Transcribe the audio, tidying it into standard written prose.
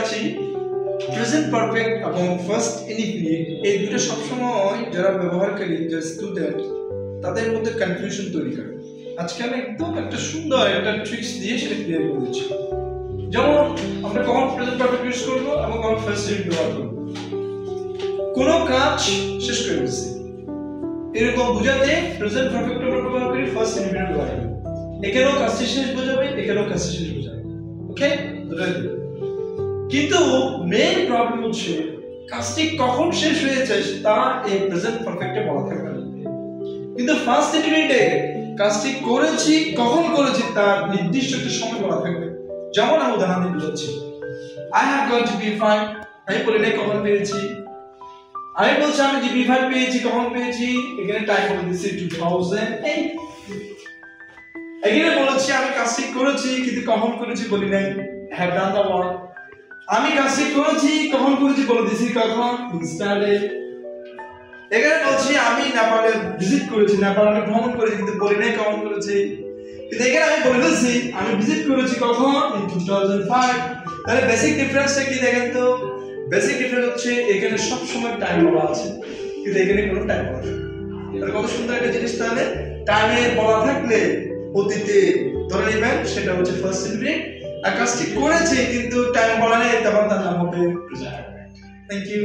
আছি present perfect এবং first indefinite এই দুটো সবসময় যারা ব্যবহারকারী যারা স্টুডেন্ট তাদের মধ্যে কনফিউশন তৈরি করে। আজকে আমি একদম একটা সুন্দর একটা ট্রিক্স দিয়ে সেটা ক্লিয়ার করে দিচ্ছি। যেমন আমরা কখন প্রেজেন্ট পারফেক্ট ইউজ করবো এবং কখন ফার্স্ট ইনডিফিনিট ব্যবহার করবো। কোনো কাজ শেষ করে দিচ্ছি এরকম বোঝাতে প্রেজেন্ট পারফেক্ট আমরা ব্যবহার করি, ফার্স্ট ইনডিফিনিট ব্যবহার করি। এখানেও কাজটি শেষ বোঝাবে, এখানেও কাজটি শেষ বোঝাবে। ওকে, কিন্তু মেইন প্রবলেম হচ্ছে কাজটি কখন শেষ হয়েছে তা এই প্রেজেন্ট পারফেক্টে বলা থাকবে না, কিন্তু ফার্স্ট ইনডিফিনিটে কাজটি করেছি কখন করেছি তার নির্দিষ্ট একটা সময় বলা থাকবে। যেমন আমি উদাহরণ দিয়ে বোঝাচ্ছি, আই হ্যাভ গট জিপিএ 5, আমি বলি না কখন পেয়েছি, আমি বলছি আমি জিপিএ 5 পেয়েছি কখন পেয়েছি, এখানে টাইম বলে দিচ্ছি 2008। এখানে বলেছি আমি কাজটি করেছি কিন্তু কখন করেছি বলি নাই, হ্যাভ ডান দ্য ওয়ার্ক। আমি কাজটি করেছি কখন করেছি বলে দিছি কখন, স্টার্টে। এখানে বলছি আমি নেপালে ভিজিট করেছি, নেপাল আমি ভ্রমণ করেছি কিন্তু বলি নাই কখন করেছি, কিন্তু এখানে আমি বলে দিচ্ছি আমি ভিজিট করেছি কখন, ইন 2005। তাহলে বেসিক ডিফারেন্সটা কি দেখেন তো? বেসিক ডিফারেন্স হচ্ছে এখানে সব সময় টাইম বলা আছে কিন্তু এখানে কোনো টাইম বলা নেই। তাহলে কত সুন্দর একটা জিনিস। তাহলে টাইমে বলা থাকলে অতীতে ধরে নেবেন সেটা হচ্ছে ফার্স্ট ইনডিফিনিট, আর কাজটি করেছে কিন্তু টাইম বলা নেই তখন তার নাম হবে প্রেজেন্ট পারফেক্ট। Thank you.